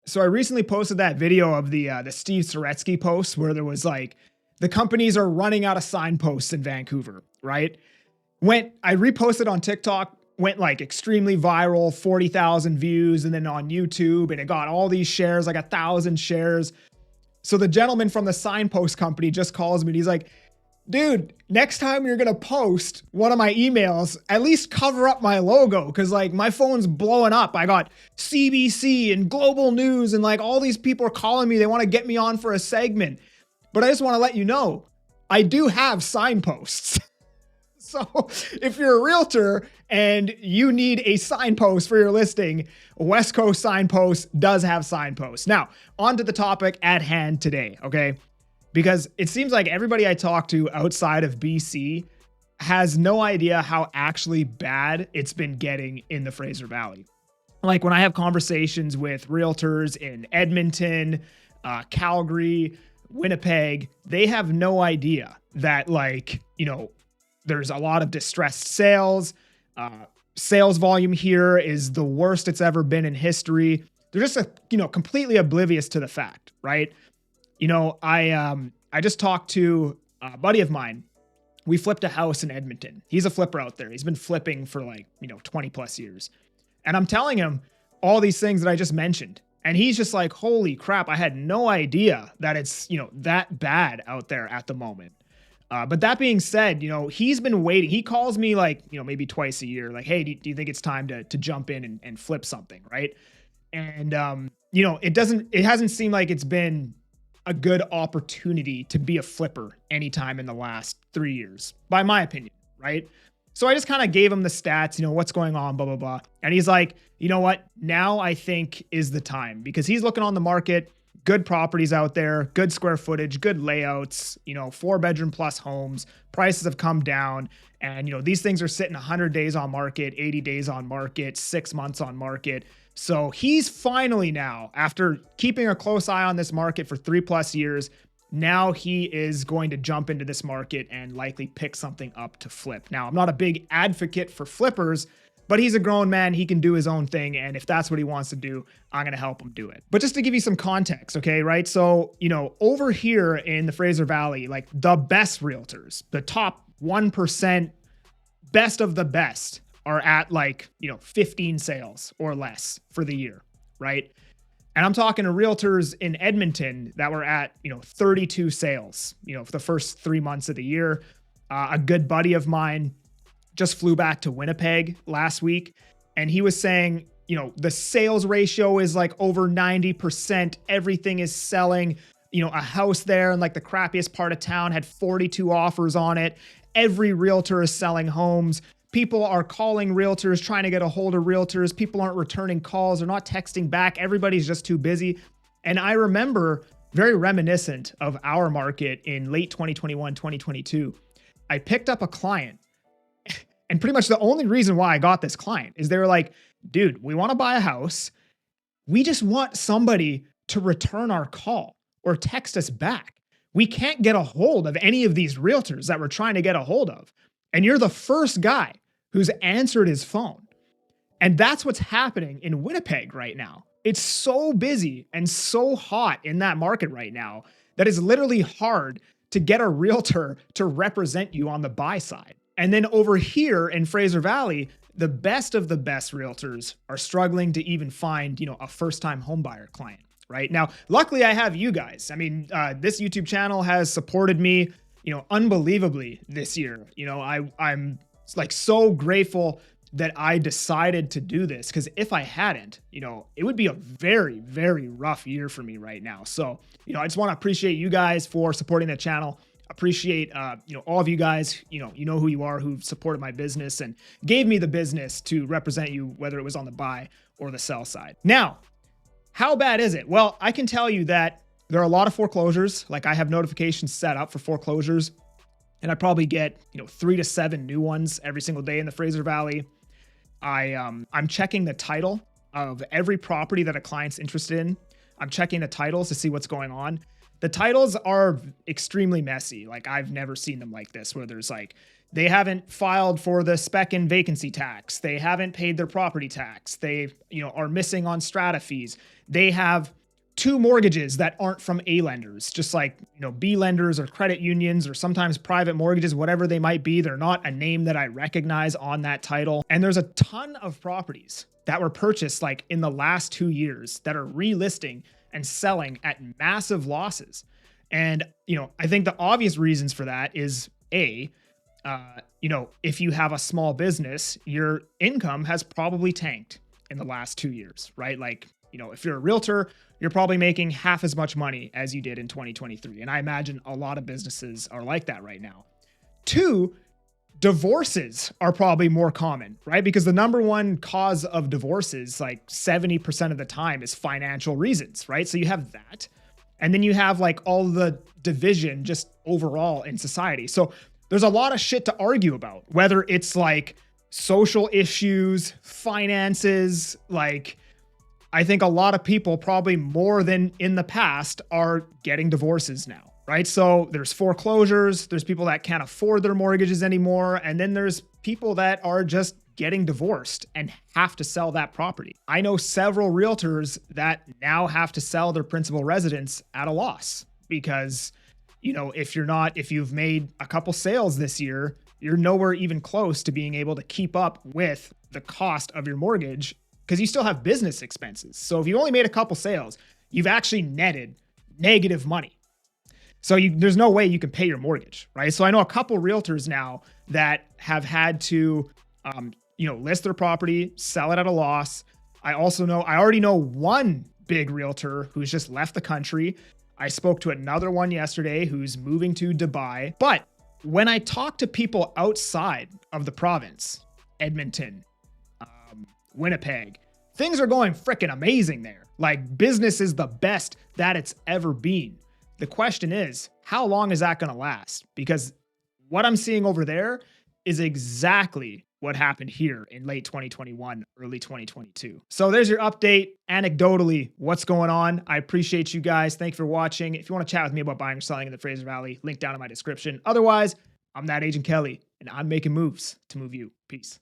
So I recently posted that video of the Steve Soretsky post where there was like, the companies are running out of signposts in Vancouver, right? I reposted on TikTok, went like extremely viral, 40,000 views, and then on YouTube, and it got all these shares, like 1,000 shares. So the gentleman from the signpost company just calls me and he's like, dude, next time you're going to post one of my emails, at least cover up my logo. Cause like my phone's blowing up. I got CBC and Global News and like all these people are calling me. They want to get me on for a segment, but I just want to let you know, I do have signposts. So if you're a realtor and you need a signpost for your listing, West Coast Signpost does have signposts. Now, on to the topic at hand today, okay? Because it seems like everybody I talk to outside of BC has no idea how actually bad it's been getting in the Fraser Valley. Like when I have conversations with realtors in Edmonton, Calgary, Winnipeg, they have no idea that there's a lot of distressed sales. Sales volume here is the worst it's ever been in history. They're just, completely oblivious to the fact, right? I just talked to a buddy of mine. We flipped a house in Edmonton. He's a flipper out there. He's been flipping for 20 plus years. And I'm telling him all these things that I just mentioned. And he's just like, holy crap, I had no idea that it's, that bad out there at the moment. But that being said, he's been waiting. He calls me maybe twice a year, like, hey, do you think it's time to jump in and flip something, right? And, it hasn't seemed like it's been a good opportunity to be a flipper anytime in the last 3 years, by my opinion, right? So I just kind of gave him the stats, what's going on, blah, blah, blah. And he's like, you know what? Now I think is the time, because he's looking on the market. Good properties out there, good square footage, good layouts, 4-bedroom plus homes. Prices have come down, and these things are sitting 100 days on market, 80 days on market, 6 months on market. So he's finally now, after keeping a close eye on this market for 3+ years, now he is going to jump into this market and likely pick something up to flip. Now, I'm not a big advocate for flippers, but he's a grown man. He can do his own thing. And if that's what he wants to do, I'm going to help him do it. But just to give you some context, okay, right? So, over here in the Fraser Valley, like the best realtors, the top 1%, best of the best are at 15 sales or less for the year, right? And I'm talking to realtors in Edmonton that were at, 32 sales, for the first 3 months of the year. A good buddy of mine just flew back to Winnipeg last week, and he was saying, the sales ratio is over 90%. Everything is selling. A house there in the crappiest part of town had 42 offers on it. Every realtor is selling homes. People are calling realtors, trying to get a hold of realtors. People aren't returning calls. They're not texting back. Everybody's just too busy. And I remember, very reminiscent of our market in late 2021, 2022, I picked up a client. And pretty much the only reason why I got this client is they were like, dude, we want to buy a house. We just want somebody to return our call or text us back. We can't get a hold of any of these realtors that we're trying to get a hold of. And you're the first guy who's answered his phone. And that's what's happening in Winnipeg right now. It's so busy and so hot in that market right now that it's literally hard to get a realtor to represent you on the buy side. And then over here in Fraser Valley, the best of the best realtors are struggling to even find, a first-time homebuyer client, right? Now, luckily I have you guys. I mean, this YouTube channel has supported me, unbelievably this year. I'm so grateful that I decided to do this, because if I hadn't, it would be a very, very rough year for me right now. So, I just want to appreciate you guys for supporting the channel. Appreciate, all of you guys, you know who you are, who've supported my business and gave me the business to represent you, whether it was on the buy or the sell side. Now, how bad is it? Well, I can tell you that there are a lot of foreclosures. I have notifications set up for foreclosures, and I probably get, 3 to 7 new ones every single day in the Fraser Valley. I'm checking the title of every property that a client's interested in. I'm checking the titles to see what's going on. The titles are extremely messy. I've never seen them like this, where there's they haven't filed for the spec and vacancy tax. They haven't paid their property tax. They, are missing on strata fees. They have two mortgages that aren't from A lenders, just like, B lenders or credit unions or sometimes private mortgages, whatever they might be. They're not a name that I recognize on that title. And there's a ton of properties that were purchased like in the last 2 years that are relisting and selling at massive losses. And, I think the obvious reasons for that is if you have a small business, your income has probably tanked in the last 2 years, right? Like, if you're a realtor, you're probably making half as much money as you did in 2023. And I imagine a lot of businesses are like that right now. 2, divorces are probably more common, right? Because the number one cause of divorces, like 70% of the time, is financial reasons, right? So you have that. And then you have like all the division just overall in society. So there's a lot of shit to argue about, whether it's like social issues, finances. Like, I think a lot of people, probably more than in the past, are getting divorces now, right? So there's foreclosures, there's people that can't afford their mortgages anymore, and then there's people that are just getting divorced and have to sell that property. I know several realtors that now have to sell their principal residence at a loss because, if you've made a couple sales this year, you're nowhere even close to being able to keep up with the cost of your mortgage because you still have business expenses. So if you only made a couple sales, you've actually netted negative money. So there's no way you can pay your mortgage, right? So I know a couple realtors now that have had to, list their property, sell it at a loss. I already know one big realtor who's just left the country. I spoke to another one yesterday who's moving to Dubai. But when I talk to people outside of the province, Edmonton, Winnipeg, things are going freaking amazing there. Like, business is the best that it's ever been. The question is, how long is that going to last? Because what I'm seeing over there is exactly what happened here in late 2021, early 2022. So there's your update, anecdotally, what's going on. I appreciate you guys. Thanks for watching. If you want to chat with me about buying or selling in the Fraser Valley, link down in my description. Otherwise, I'm that Agent Kelly, and I'm making moves to move you. Peace.